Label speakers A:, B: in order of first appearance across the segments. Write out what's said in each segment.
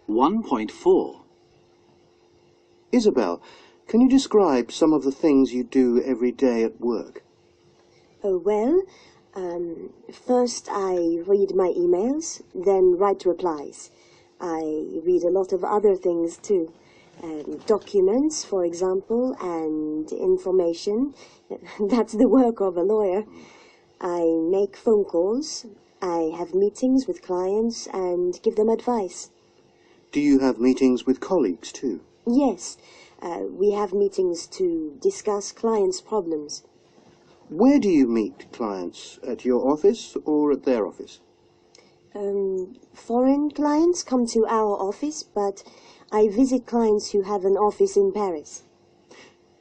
A: 1.4.
B: Isabel, can you describe some of the things you do every day at work?
C: First I read my emails, then write replies. I read a lot of other things too. Documents, for example, and information. That's the work of a lawyer. I make phone calls. I have meetings with clients and give them advice.
B: Do you have meetings with colleagues too?
C: Yes, we have meetings to discuss clients' problems.
B: Where do you meet clients? At your office or at their office?
C: Foreign clients come to our office, but I visit clients who have an office in Paris.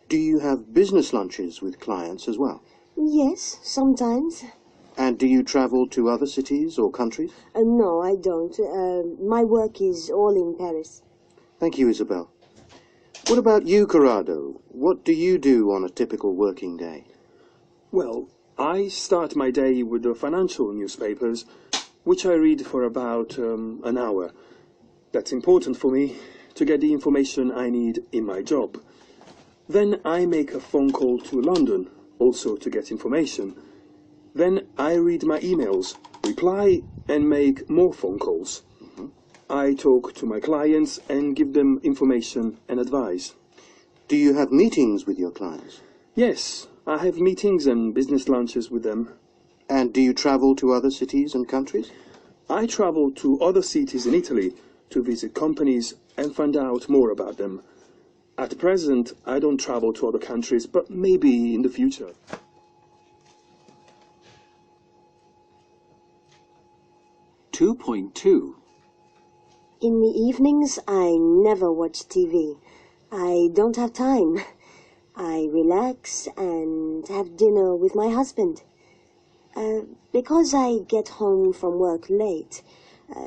B: Do you have business lunches with clients as well?
C: Yes, sometimes.
B: And do you travel to other cities or countries?
C: No, I don't. My work is all in Paris.
B: Thank you, Isabel. What about you, Corrado? What do you do on a typical working day?
D: Well, I start my day with the financial newspapers, which I read for about an hour. That's important for me to get the information I need in my job. Then I make a phone call to London, also to get information. Then I read my emails, reply, and make more phone calls. I talk to my clients and give them information and advice.
B: Do you have meetings with your clients?
D: Yes, I have meetings and business lunches with them.
B: And do you travel to other cities and countries?
D: I travel to other cities in Italy to visit companies and find out more about them. At present, I don't travel to other countries, but maybe in the future.
A: (2.2)
C: In the evenings, I never watch TV. I don't have time. I relax and have dinner with my husband. Because I get home from work late,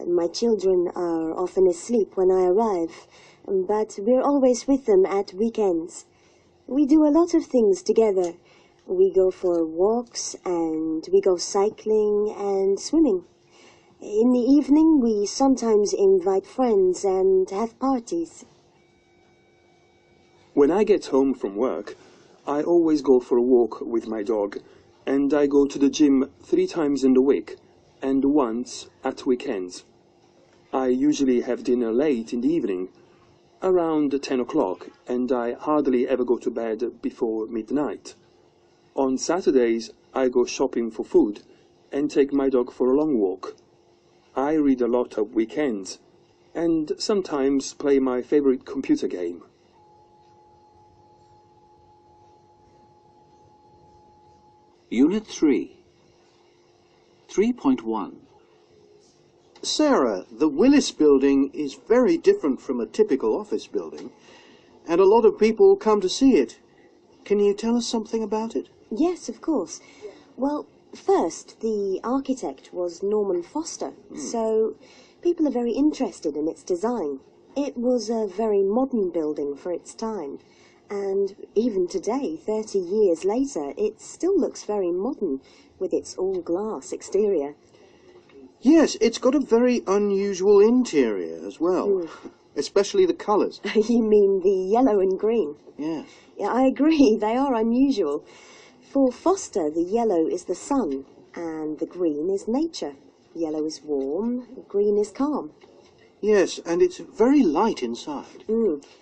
C: my children are often asleep when I arrive, but we're always with them at weekends. We do a lot of things together. We go for walks and we go cycling and swimming. In the evening, we sometimes invite friends and have parties.
D: When I get home from work, I always go for a walk with my dog, and I go to the gym 3 times in the week, and once at weekends. I usually have dinner late in the evening, around 10 o'clock, and I hardly ever go to bed before midnight. On Saturdays, I go shopping for food and take my dog for a long walk. I read a lot of weekends, and sometimes play my favorite computer game.
A: Unit 3. 3.1.
B: Sarah, the Willis building is very different from a typical office building, and a lot of people come to see it. Can you tell us something about it?
C: Yes, of course. Well, first, the architect was Norman Foster, so people are very interested in its design. It was a very modern building for its time, and even today, 30 years later, it still looks very modern with its all-glass exterior.
B: Yes, it's got a very unusual interior as well, especially the colours.
C: You mean the yellow and green?
B: Yes.
C: Yeah, I agree, they are unusual. For Foster, the yellow is the sun, and the green is nature. Yellow is warm, green is calm.
B: Yes, and it's very light inside.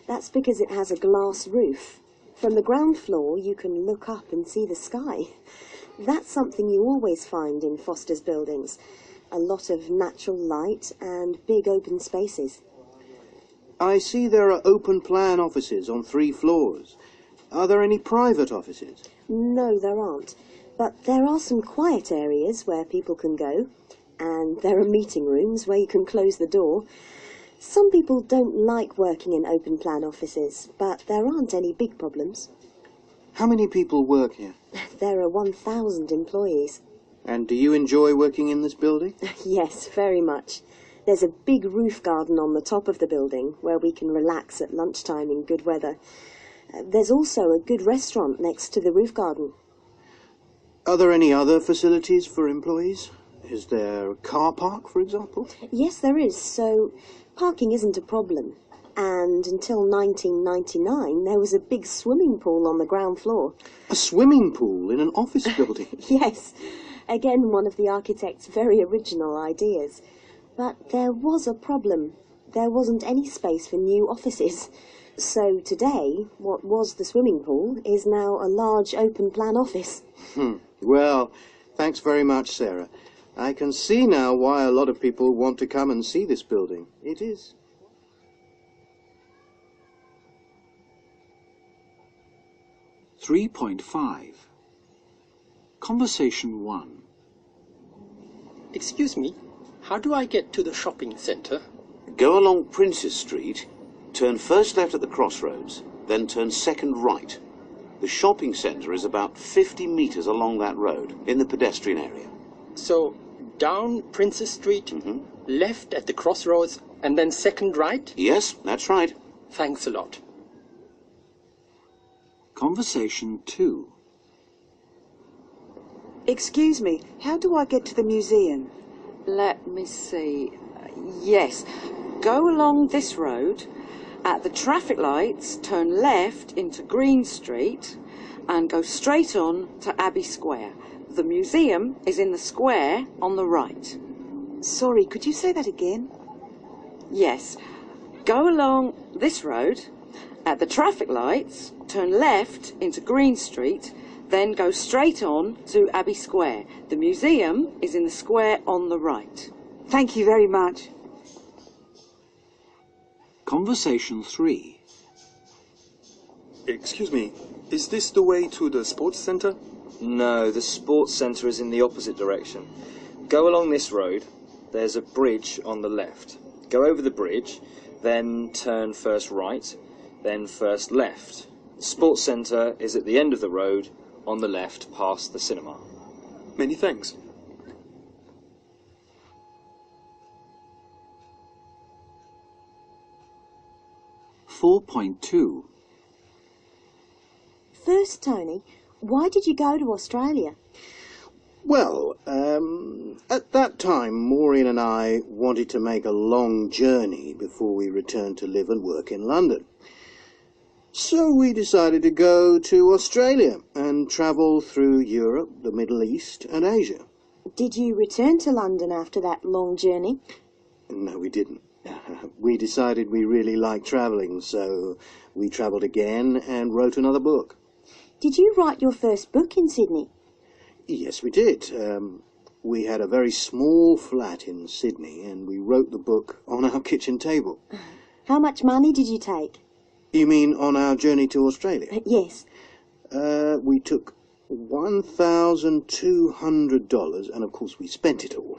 C: That's because it has a glass roof. From the ground floor, you can look up and see the sky. That's something you always find in Foster's buildings. A lot of natural light and big open spaces.
B: I see there are open-plan offices on 3 floors. Are there any private offices?
C: No, there aren't. But there are some quiet areas where people can go, and there are meeting rooms where you can close the door. Some people don't like working in open-plan offices, but there aren't any big problems.
B: How many people work here?
C: There are 1,000 employees.
B: And do you enjoy working in this building?
C: Yes, very much. There's a big roof garden on the top of the building where we can relax at lunchtime in good weather. There's also a good restaurant next to the roof garden.
B: Are there any other facilities for employees? Is there a car park, for example?
C: Yes, there is, so parking isn't a problem. And until 1999, there was a big swimming pool on the ground floor.
B: A swimming pool in an office building?
C: Yes, again one of the architect's very original ideas. But there was a problem. There wasn't any space for new offices. So today, what was the swimming pool is now a large open-plan office.
B: Well, thanks very much, Sarah. I can see now why a lot of people want to come and see this building. It is.
A: (3.5) Conversation 1.
E: Excuse me, how do I get to the shopping centre?
F: Go along Princess Street, turn first left at the crossroads, then turn second right. The shopping centre is about 50 metres along that road, in the pedestrian area.
E: So, down Princess Street, left at the crossroads, and then second right?
F: Yes, that's right.
E: Thanks a lot.
A: Conversation 2.
G: Excuse me, how do I get to the museum?
H: Let me see. Yes, go along this road. At the traffic lights, turn left into Green Street and go straight on to Abbey Square. The museum is in the square on the right.
G: Sorry, could you say that again?
H: Yes, go along this road. At the traffic lights, turn left into Green Street, then go straight on to Abbey Square. The museum is in the square on the right.
G: Thank you very much.
A: Conversation 3.
D: Excuse me, is this the way to the sports centre?
I: No, the sports centre is in the opposite direction. Go along this road. There's a bridge on the left. Go over the bridge, then turn first right, then first left. The sports centre is at the end of the road, on the left, past the cinema.
D: Many thanks.
A: (4.2)
C: First, Tony, why did you go to Australia?
B: Well, at that time, Maureen and I wanted to make a long journey before we returned to live and work in London. So we decided to go to Australia and travel through Europe, the Middle East and Asia.
C: Did you return to London after that long journey?
B: No, we didn't. We decided we really liked travelling, so we travelled again and wrote another book.
C: Did you write your first book in Sydney?
B: Yes, we did. We had a very small flat in Sydney, and we wrote the book on our kitchen table.
C: How much money did you take?
B: You mean on our journey to Australia?
C: Yes.
B: We took $1,200, and of course we spent it all.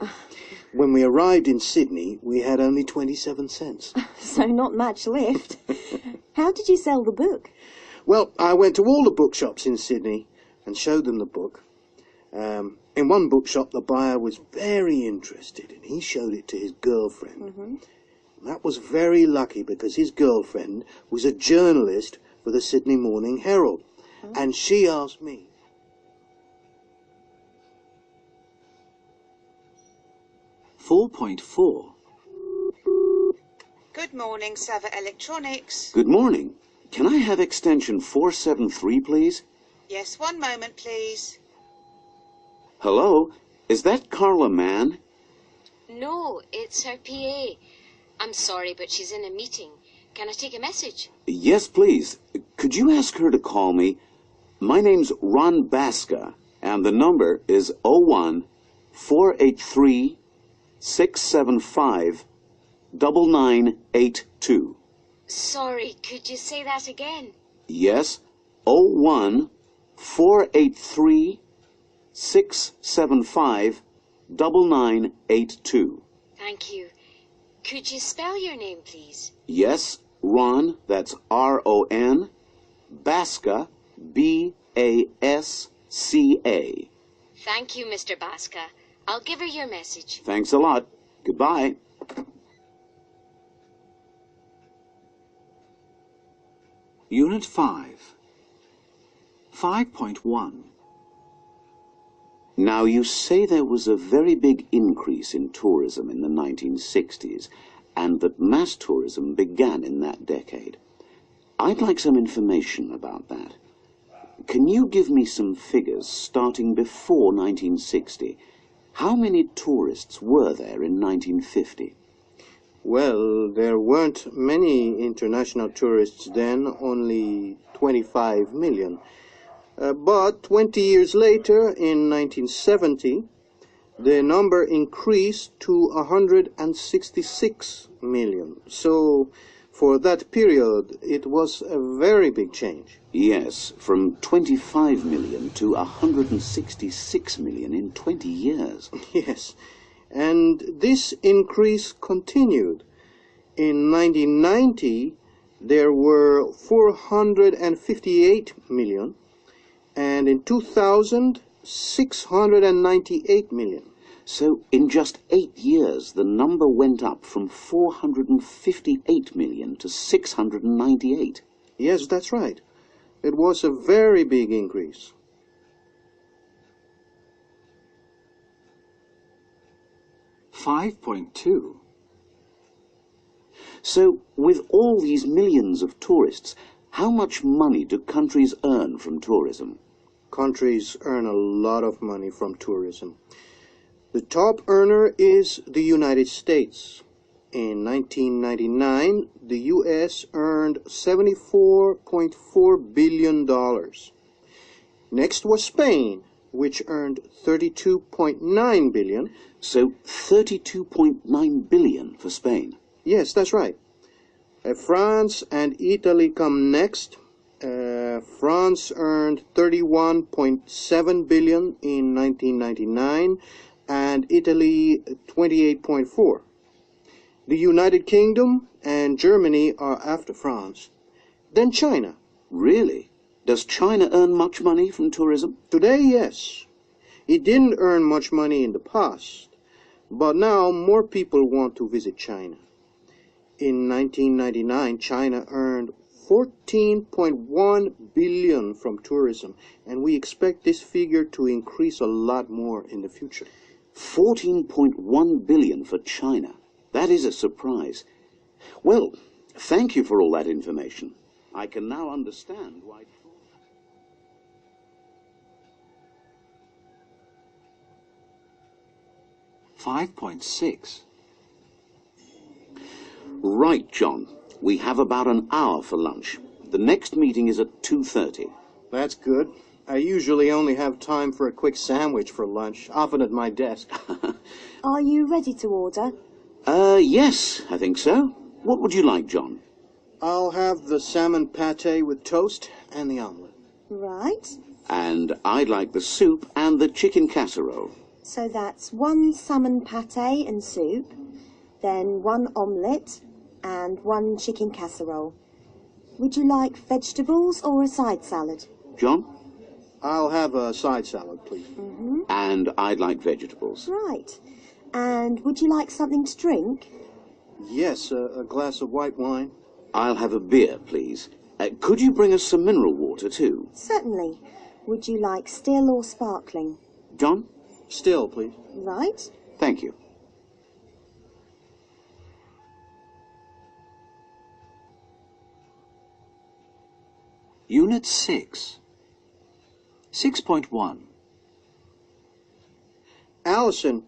B: When we arrived in Sydney, we had only 27 cents.
C: So not much left. How did you sell the book?
B: Well, I went to all the bookshops in Sydney and showed them the book. In one bookshop, the buyer was very interested, and he showed it to his girlfriend. That was very lucky because his girlfriend was a journalist for the Sydney Morning Herald, and she asked me.
A: (4.4)
J: Good morning, Sava Electronics.
F: Good morning. Can I have extension 473, please?
J: Yes, one moment, please.
F: Hello? Is that Carla Mann?
K: No, it's her PA. I'm sorry, but she's in a meeting. Can I take a message?
F: Yes, please. Could you ask her to call me? My name's Ron Baska, and the number is 01-483-675-9982.
K: Sorry, could you say that again?
F: Yes, 01-483-675-9982.
K: Thank you. Could you spell your name, please?
F: Yes, Ron, that's R-O-N, Baska, B-A-S-C-A.
K: Thank you, Mr. Baska. I'll give her your message.
F: Thanks a lot. Goodbye.
A: Unit 5. 5.1.
F: Now, you say there was a very big increase in tourism in the 1960s, and that mass tourism began in that decade. I'd like some information about that. Can you give me some figures starting before 1960? How many tourists were there in 1950?
B: Well, there weren't many international tourists then, only 25 million. But 20 years later, in 1970, the number increased to 166 million. So, for that period, it was a very big change.
F: Yes, from 25 million to 166 million in 20 years.
B: Yes, and this increase continued. In 1990, there were 458 million, and in 2000, 698 million.
F: So, in just 8 years, the number went up from 458 million to 698.
B: Yes, that's right. It was a very big increase.
A: $5.2.
F: So, with all these millions of tourists, how much money do countries earn from tourism?
B: Countries earn a lot of money from tourism. The top earner is the United States. In 1999, the U.S. earned $74.4 billion. Next was Spain, which earned $32.9 billion.
F: So, $32.9 billion for Spain.
B: Yes, that's right. France and Italy come next. France earned $31.7 billion in 1999, and Italy 28.4. The United Kingdom and Germany are after France. Then China.
F: Really? Does China earn much money from tourism?
B: Today, yes. It didn't earn much money in the past, but now more people want to visit China. In 1999, China earned $14.1 billion from tourism, and we expect this figure to increase a lot more in the future.
F: $14.1 billion for China. That is a surprise. Well, thank you for all that information. I can now understand why...
A: $5.6.
F: Right, John. We have about an hour for lunch. The next meeting is at 2:30.
B: That's good. I usually only have time for a quick sandwich for lunch, often at my desk.
C: Are you ready to order?
F: Yes, I think so. What would you like, John?
B: I'll have the salmon pate with toast and the omelette.
C: Right.
F: And I'd like the soup and the chicken casserole.
C: So that's 1 salmon pate and soup, then 1 omelette, and 1 chicken casserole. Would you like vegetables or a side salad?
F: John?
B: I'll have a side salad, please.
F: And I'd like vegetables.
C: Right. And would you like something to drink?
B: Yes, a glass of white wine.
F: I'll have a beer, please. Could you bring us some mineral water, too?
C: Certainly. Would you like still or sparkling?
F: John?
B: Still, please.
C: Right.
F: Thank you.
A: Unit 6. 6.1.
B: Allison,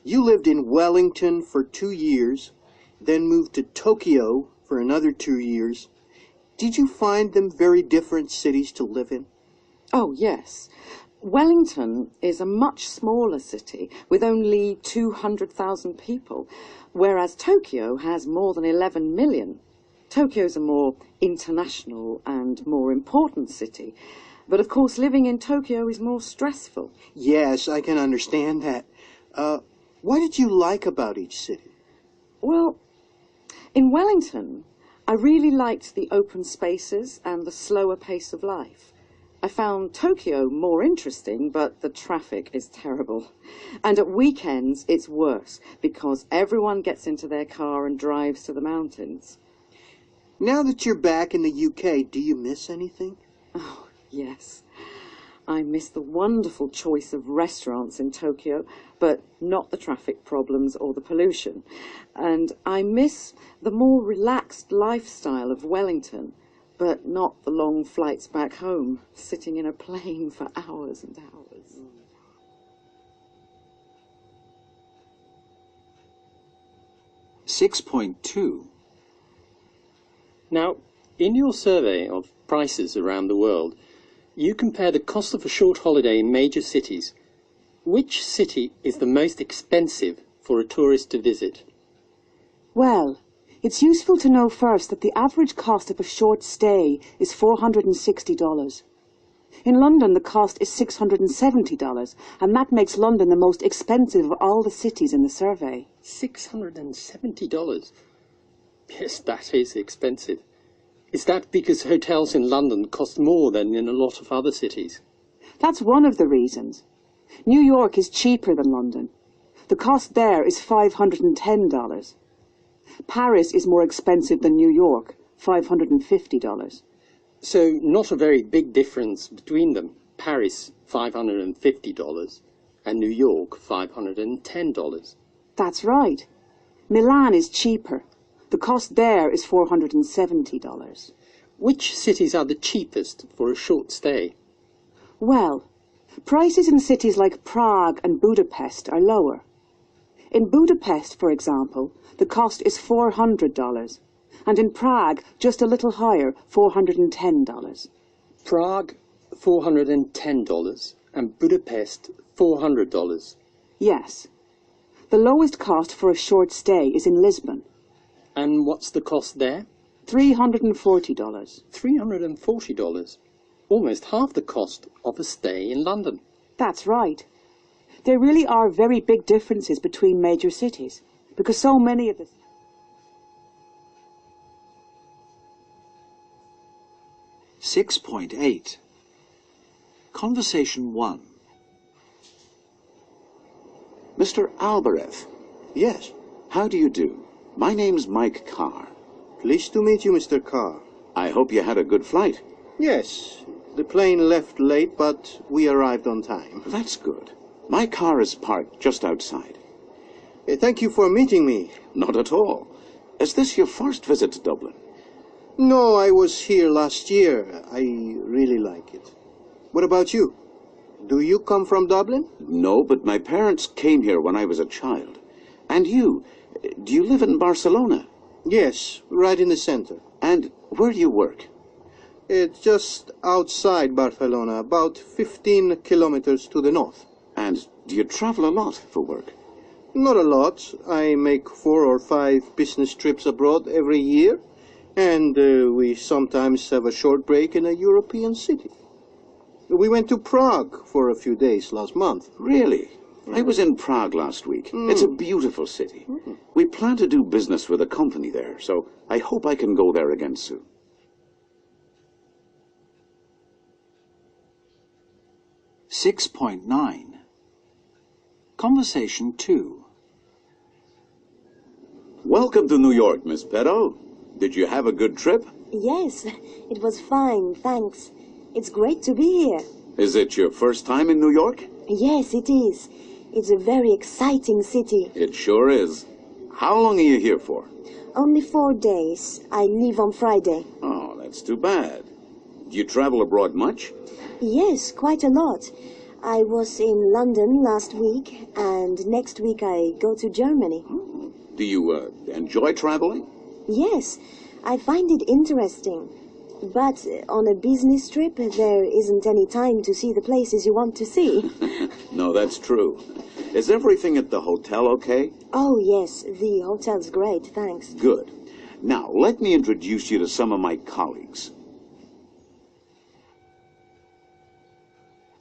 B: you lived in Wellington for 2 years, then moved to Tokyo for another 2 years. Did you find them very different cities to live in?
H: Oh, yes. Wellington is a much smaller city with only 200,000 people, whereas Tokyo has more than 11 million. Tokyo's a more international and more important city, but of course living in Tokyo is more stressful.
B: Yes, I can understand that. What did you like about each city?
H: Well, in Wellington, I really liked the open spaces and the slower pace of life. I found Tokyo more interesting, but the traffic is terrible. And at weekends, it's worse, because everyone gets into their car and drives to the mountains.
B: Now that you're back in the UK, do you miss anything?
H: Oh, yes. I miss the wonderful choice of restaurants in Tokyo, but not the traffic problems or the pollution. And I miss the more relaxed lifestyle of Wellington, but not the long flights back home, sitting in a plane for hours and hours.
A: – 6.2.
E: Now, in your survey of prices around the world, you compare the cost of a short holiday in major cities. Which city is the most expensive for a tourist to visit?
G: Well, it's useful to know first that the average cost of a short stay is $460. In London, the cost is $670, and that makes London the most expensive of all the cities in the survey.
E: $670? Yes, that is expensive. Is that because hotels in London cost more than in a lot of other cities?
G: That's one of the reasons. New York is cheaper than London. The cost there is $510. Paris is more expensive than New York, $550.
E: So not a very big difference between them. Paris, $550, and New York, $510.
G: That's right. Milan is cheaper. The cost there is $470.
E: Which cities are the cheapest for a short stay?
G: Well, prices in cities like Prague and Budapest are lower. In Budapest, for example, the cost is $400, and in Prague, just a little higher, $410.
E: Prague, $410, and Budapest, $400.
G: Yes. The lowest cost for a short stay is in Lisbon.
E: And what's the cost there?
G: $340.
E: $340? Almost half the cost of a stay in London.
G: That's right. There really are very big differences between major cities, because so many of the...
A: 6.8. Conversation 1.
F: Mr. Albareth.
B: Yes.
F: How do you do? My name's Mike Carr.
B: Pleased to meet you, Mr. Carr.
F: I hope you had a good flight.
B: Yes. The plane left late, but we arrived on time.
F: That's good. My car is parked just outside.
B: Thank you for meeting me.
F: Not at all. Is this your first visit to Dublin?
B: No, I was here last year. I really like it. What about you? Do you come from Dublin?
F: No, but my parents came here when I was a child. And you? Do you live in Barcelona?
B: Yes, right in the center.
F: And where do you work?
B: It's just outside Barcelona, about 15 kilometers to the north.
F: And do you travel a lot for work?
B: Not a lot. I make 4 or 5 business trips abroad every year, and we sometimes have a short break in a European city. We went to Prague for a few days last month.
F: Really? I was in Prague last week. It's a beautiful city. We plan to do business with a company there, so I hope I can go there again soon.
A: 6.9. Conversation 2.
F: Welcome to New York, Miss Pero. Did you have a good trip?
C: Yes, it was fine, thanks. It's great to be here.
F: Is it your first time in New York?
C: Yes, it is. It's a very exciting city.
F: It sure is. How long are you here for?
C: Only 4 days. I leave on Friday.
F: Oh, that's too bad. Do you travel abroad much?
C: Yes, quite a lot. I was in London last week, and next week I go to Germany.
F: Do you enjoy traveling?
C: Yes, I find it interesting. But on a business trip, there isn't any time to see the places you want to see.
F: No, that's true. Is everything at the hotel okay?
C: Oh, yes, the hotel's great, thanks.
F: Good. Now, let me introduce you to some of my colleagues.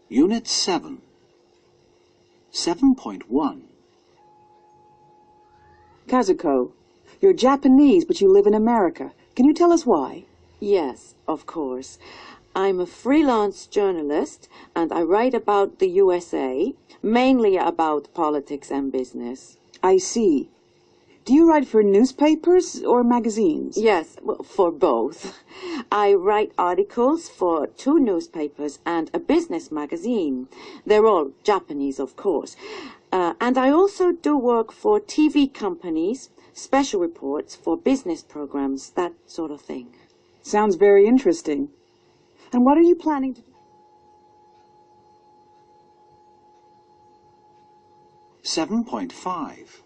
A: Unit 7. 7.1.
G: Kazuko, you're Japanese, but you live in America. Can you tell us why?
H: Yes, of course. I'm a freelance journalist, and I write about the USA, mainly about politics and business.
G: I see. Do you write for newspapers or magazines?
H: Yes, well, for both. I write articles for 2 newspapers and a business magazine. They're all Japanese, of course. And I also do work for TV companies, special reports for business programs, that sort of thing.
G: Sounds very interesting. And what are you planning to do?
A: 7.5.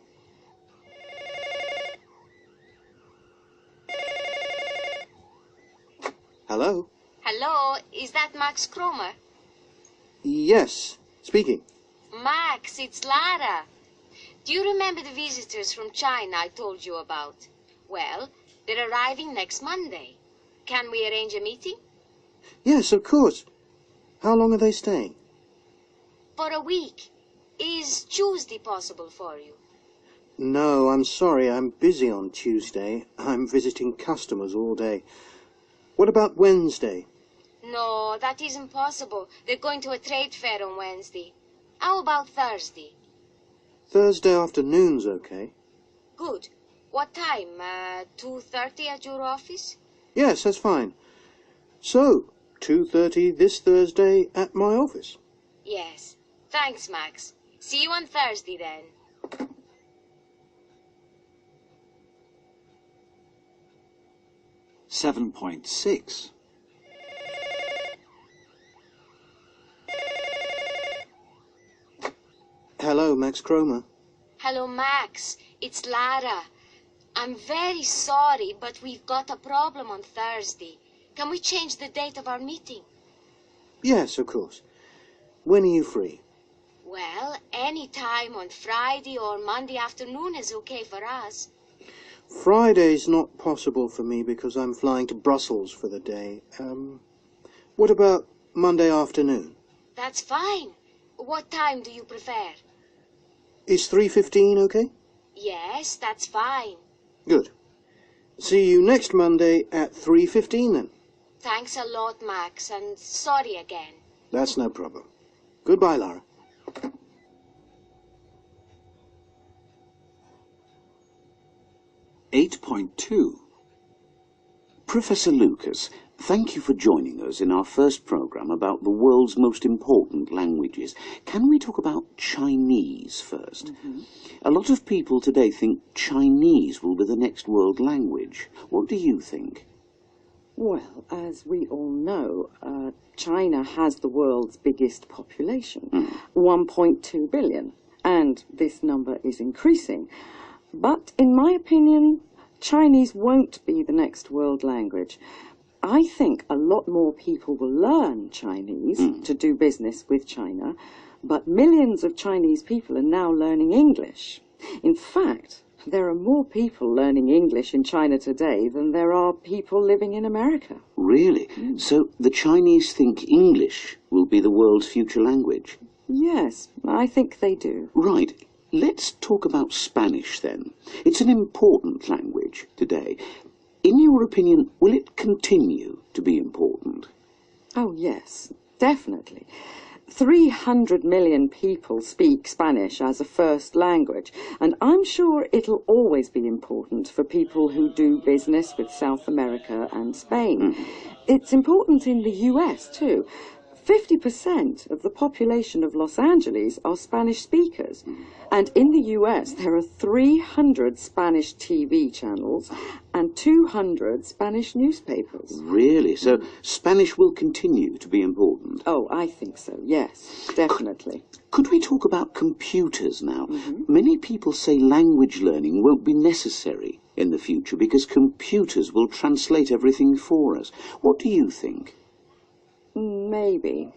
B: Hello?
K: Hello, is that Max Cromer?
B: Yes, speaking.
K: Max, it's Lara. Do you remember the visitors from China I told you about? Well, they're arriving next Monday. Can we arrange a meeting?
B: Yes, of course. How long are they staying?
K: For a week. Is Tuesday possible for you?
B: No, I'm sorry, I'm busy on Tuesday. I'm visiting customers all day. What about Wednesday?
K: No, that isn't possible. They're going to a trade fair on Wednesday. How about Thursday?
B: Thursday afternoon's okay.
K: Good. What time? 2:30 at your office?
B: Yes, that's fine. So, 2:30 this Thursday at my office.
K: Yes. Thanks, Max. See you on Thursday then.
A: Seven point 6.
B: Hello, Max Cromer.
K: Hello, Max. It's Lara. I'm very sorry, but we've got a problem on Thursday. Can we change the date of our meeting?
B: Yes, of course. When are you free?
K: Well, any time on Friday or Monday afternoon is okay for us.
B: Friday's not possible for me because I'm flying to Brussels for the day. What about Monday afternoon?
K: That's fine. What time do you prefer?
B: Is 3:15 okay?
K: Yes, that's fine.
B: Good. See you next Monday at 3:15 then.
K: Thanks a lot, Max, and sorry again.
B: That's no problem. Goodbye, Lara.
A: Eight point 2.
F: Professor Lucas, thank you for joining us in our first program about the world's most important languages. Can we talk about Chinese first? A lot of people today think Chinese will be the next world language. What do you think?
H: Well, as we all know, China has the world's biggest population, 1.2 billion, and this number is increasing. But in my opinion, Chinese won't be the next world language. I think a lot more people will learn Chinese to do business with China, but millions of Chinese people are now learning English. In fact, there are more people learning English in China today than there are people living in America.
F: Really? So the Chinese think English will be the world's future language?
H: Yes, I think they do.
F: Right. Let's talk about Spanish then. It's an important language today. In your opinion, will it continue to be important?
H: Oh, yes, definitely. 300 million people speak Spanish as a first language, and I'm sure it'll always be important for people who do business with South America and Spain. It's important in the US too. 50% of the population of Los Angeles are Spanish speakers. And in the US, there are 300 Spanish TV channels and 200 Spanish newspapers.
F: Really? So Spanish will continue to be important?
H: Oh, I think so, yes, definitely.
F: Could we talk about computers now? Many people say language learning won't be necessary in the future because computers will translate everything for us. What do you think?
H: Maybe.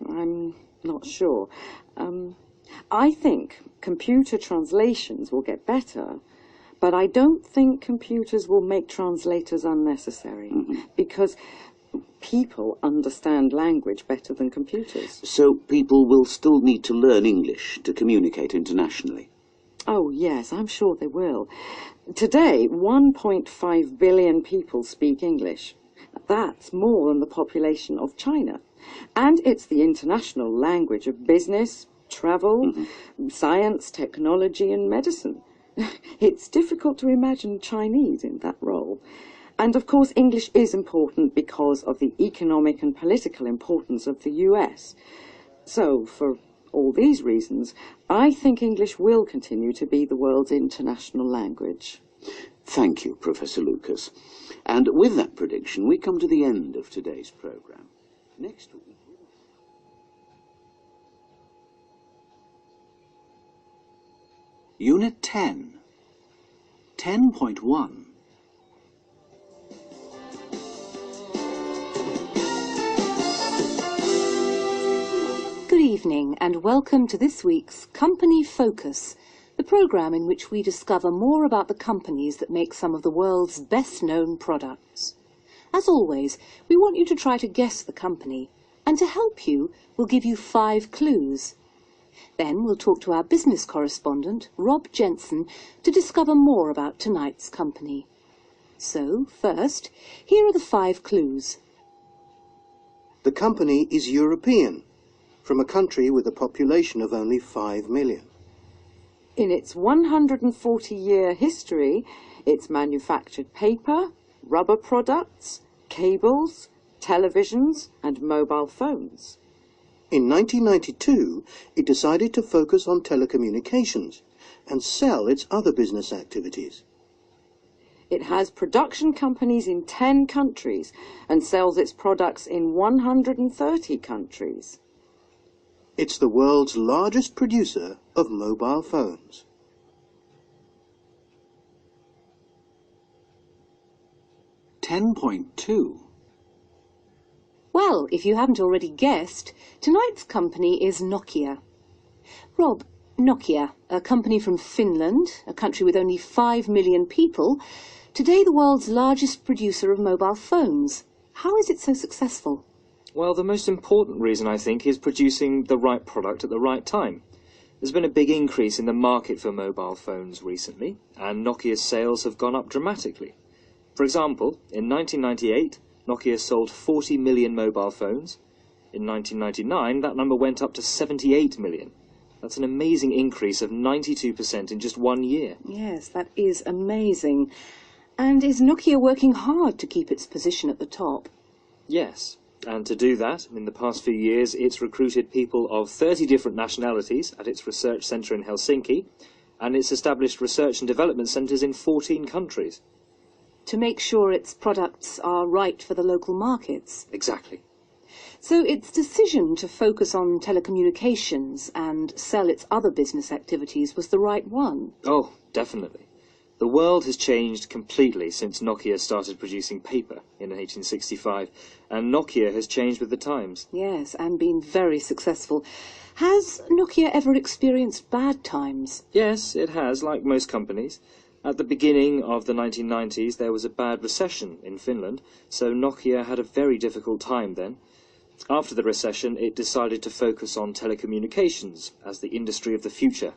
H: I'm not sure. I think computer translations will get better, but I don't think computers will make translators unnecessary, because people understand language better than computers.
F: So people will still need to learn English to communicate internationally?
H: Oh, yes, I'm sure they will. Today, 1.5 billion people speak English. That's more than the population of China. And it's the international language of business, travel, science, technology and medicine. It's difficult to imagine Chinese in that role. And of course English is important because of the economic and political importance of the US. So, for all these reasons, I think English will continue to be the world's international language.
F: Thank you, Professor Lucas. And with that prediction, we come to the end of today's programme. Next week...
A: Unit 10. 10.1.
G: Good evening and welcome to this week's Company Focus, the programme in which we discover more about the companies that make some of the world's best-known products. As always, we want you to try to guess the company, and to help you, we'll give you 5 clues. Then we'll talk to our business correspondent, Rob Jensen, to discover more about tonight's company. So, first, here are the 5 clues.
B: The company is European, from a country with a population of only 5 million.
H: In its 140-year history, it's manufactured paper, rubber products, cables, televisions and mobile phones.
B: In 1992, it decided to focus on telecommunications and sell its other business activities.
H: It has production companies in 10 countries and sells its products in 130 countries.
B: It's the world's largest producer of mobile phones.
A: $10.2.
G: Well, if you haven't already guessed, tonight's company is Nokia. Rob, Nokia, a company from Finland, a country with only 5 million people, today the world's largest producer of mobile phones. How is it so successful?
I: Well, the most important reason, I think, is producing the right product at the right time. There's been a big increase in the market for mobile phones recently, and Nokia's sales have gone up dramatically. For example, in 1998, Nokia sold 40 million mobile phones. In 1999, that number went up to 78 million. That's an amazing increase of 92% in just 1 year.
G: Yes, that is amazing. And is Nokia working hard to keep its position at the top?
I: Yes, and to do that, in the past few years, it's recruited people of 30 different nationalities at its research centre in Helsinki, and it's established research and development centres in 14 countries.
G: To make sure its products are right for the local markets.
I: Exactly.
G: So its decision to focus on telecommunications and sell its other business activities was the right one.
I: Oh, definitely. The world has changed completely since Nokia started producing paper in 1865, and Nokia has changed with the times.
G: Yes, and been very successful. Has Nokia ever experienced bad times?
I: Yes, it has, like most companies. At the beginning of the 1990s, there was a bad recession in Finland, so Nokia had a very difficult time then. After the recession, it decided to focus on telecommunications as the industry of the future.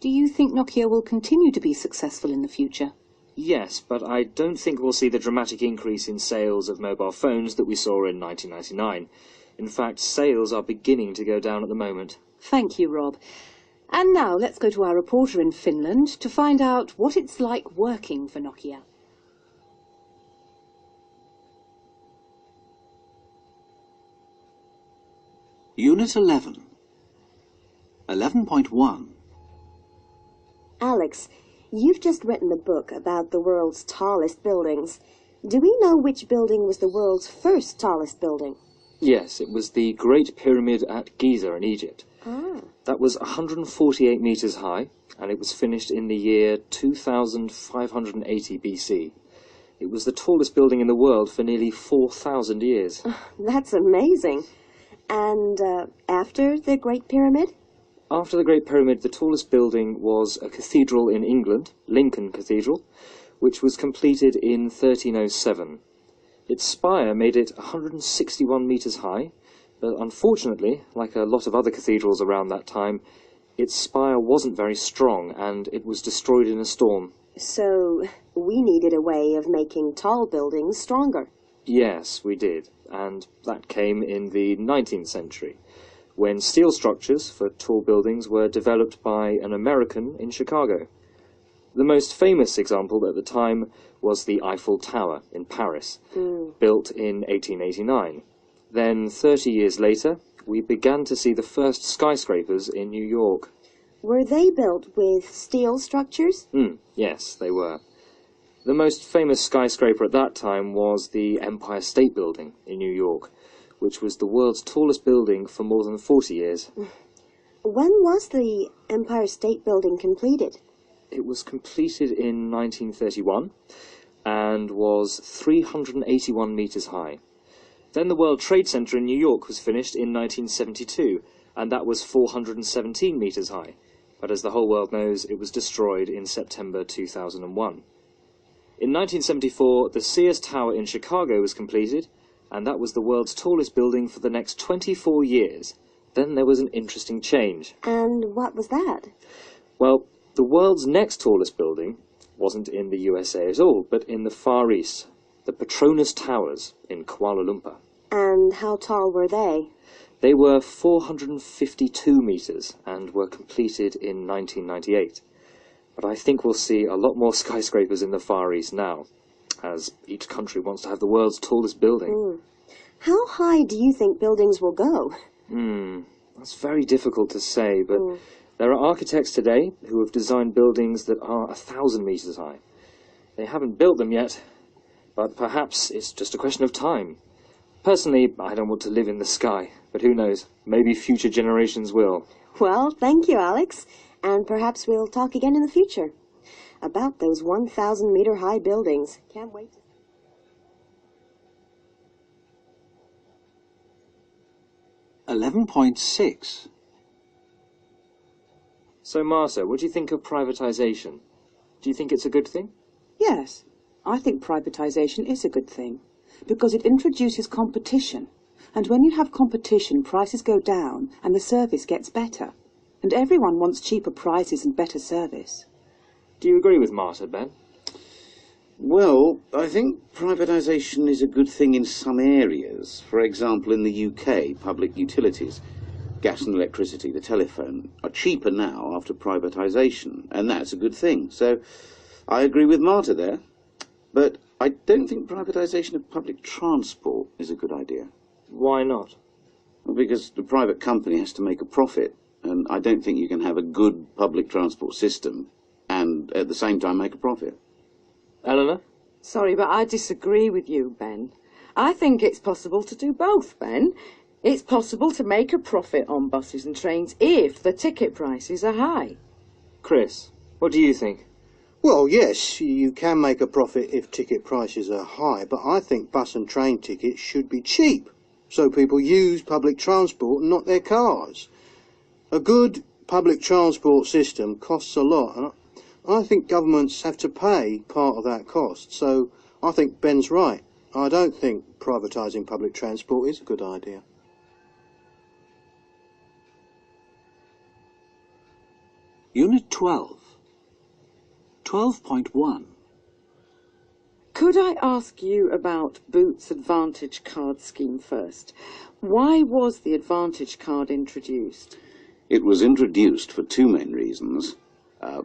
G: Do you think Nokia will continue to be successful in the future?
I: Yes, but I don't think we'll see the dramatic increase in sales of mobile phones that we saw in 1999. In fact, sales are beginning to go down at the moment.
G: Thank you, Rob. And now let's go to our reporter in Finland to find out what it's like working for Nokia.
A: Unit 11. 11.1.
C: Alex, you've just written a book about the world's tallest buildings. Do we know which building was the world's first tallest building?
I: Yes, it was the Great Pyramid at Giza in Egypt.
C: Ah.
I: That was 148 metres high, and it was finished in the year 2580 BC. It was the tallest building in the world for nearly 4,000 years.
C: That's amazing. And after the Great Pyramid?
I: After the Great Pyramid, the tallest building was a cathedral in England, Lincoln Cathedral, which was completed in 1307. Its spire made it 161 metres high, but unfortunately, like a lot of other cathedrals around that time, its spire wasn't very strong and it was destroyed in a storm.
C: So we needed a way of making tall buildings stronger.
I: Yes, we did, and that came in the 19th century, when steel structures for tall buildings were developed by an American in Chicago. The most famous example at the time was the Eiffel Tower in Paris, built in 1889. Then, 30 years later, we began to see the first skyscrapers in New York.
C: Were they built with steel structures?
I: Yes, they were. The most famous skyscraper at that time was the Empire State Building in New York, which was the world's tallest building for more than 40 years.
C: When was the Empire State Building completed?
I: It was completed in 1931 and was 381 meters high. Then the World Trade Center in New York was finished in 1972, and that was 417 meters high. But as the whole world knows, it was destroyed in September 2001. In 1974, the Sears Tower in Chicago was completed, and that was the world's tallest building for the next 24 years. Then there was an interesting change.
C: And what was that?
I: Well, the world's next tallest building wasn't in the USA at all, but in the Far East, the Petronas Towers in Kuala Lumpur.
C: And how tall were they?
I: They were 452 meters and were completed in 1998. But I think we'll see a lot more skyscrapers in the Far East now, as each country wants to have the world's tallest building.
C: How high do you think buildings will go?
I: That's very difficult to say, but there are architects today who have designed buildings that are 1,000 meters high. They haven't built them yet, but perhaps it's just a question of time. Personally, I don't want to live in the sky, but who knows, maybe future generations will.
C: Well, thank you, Alex. And perhaps we'll talk again in the future about those 1,000-meter high buildings. Can't wait.
A: 11.6.
I: So, Martha, what do you think of privatization? Do you think it's a good thing?
G: Yes, I think privatization is a good thing, because it introduces competition. And when you have competition, prices go down and the service gets better. And everyone wants cheaper prices and better service.
I: Do you agree with Martha, Ben?
F: Well, I think privatisation is a good thing in some areas. For example, in the UK, public utilities, gas and electricity, the telephone, are cheaper now after privatisation, and that's a good thing. So I agree with Martha there. But I don't think privatisation of public transport is a good idea.
I: Why not?
F: Well, because the private company has to make a profit, and I don't think you can have a good public transport system and at the same time make a profit.
I: Eleanor?
H: Sorry, but I disagree with you, Ben. I think it's possible to do both, Ben. It's possible to make a profit on buses and trains if the ticket prices are high.
I: Chris, what do you think?
B: Well, yes, you can make a profit if ticket prices are high, but I think bus and train tickets should be cheap, so people use public transport and not their cars. A good public transport system costs a lot, and I think governments have to pay part of that cost, so I think Ben's right. I don't think privatising public transport is a good idea.
A: Unit 12. 12.1.
H: Could I ask you about Boots' Advantage Card scheme first? Why was the Advantage Card introduced?
F: It was introduced for two main reasons.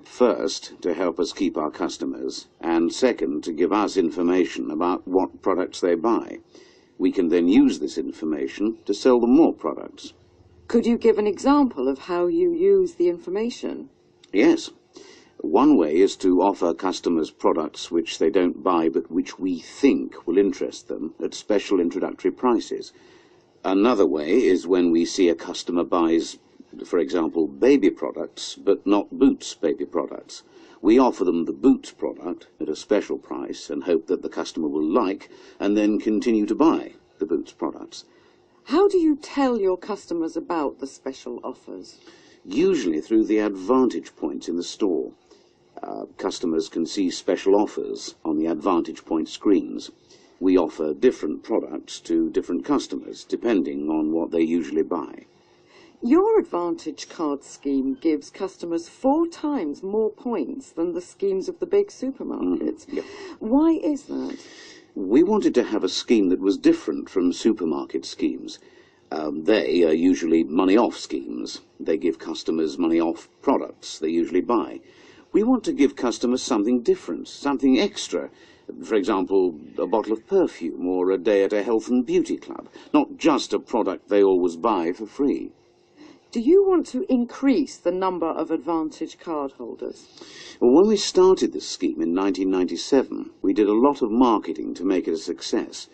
F: First, to help us keep our customers, and second, to give us information about what products they buy. We can then use this information to sell them more products.
H: Could you give an example of how you use the information?
F: Yes. One way is to offer customers products which they don't buy but which we think will interest them at special introductory prices. Another way is when we see a customer buys, for example, baby products, but not Boots baby products. We offer them the Boots product at a special price and hope that the customer will like and then continue to buy the Boots products.
H: How do you tell your customers about the special offers?
F: Usually through the Advantage points in the store. Customers can see special offers on the Advantage point screens. We offer different products to different customers, depending on what they usually buy.
H: Your Advantage Card scheme gives customers 4 times more points than the schemes of the big supermarkets.
F: Yep.
H: Why is that?
F: We wanted to have a scheme that was different from supermarket schemes. They are usually money-off schemes. They give customers money off products they usually buy. We want to give customers something different, something extra. For example, a bottle of perfume or a day at a health and beauty club, not just a product they always buy for free.
H: Do you want to increase the number of Advantage card holders?
F: Well, when we started this scheme in 1997, we did a lot of marketing to make it a success.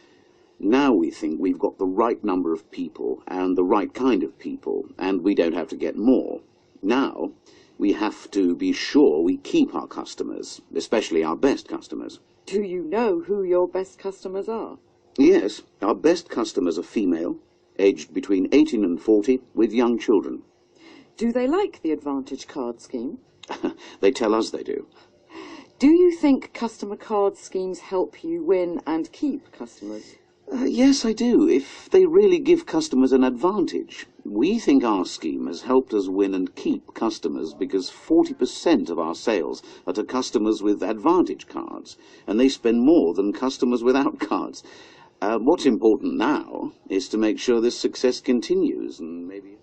F: Now we think we've got the right number of people and the right kind of people, and we don't have to get more. Now, we have to be sure we keep our customers, especially our best customers.
H: Do you know who your best customers are?
F: Yes, our best customers are female, aged between 18 and 40, with young children.
H: Do they like the Advantage card scheme?
F: They tell us they do.
H: Do you think customer card schemes help you win and keep customers?
F: Yes, I do, if they really give customers an advantage. We think our scheme has helped us win and keep customers because 40% of our sales are to customers with Advantage cards, and they spend more than customers without cards. What's important now is to make sure this success continues, and maybe...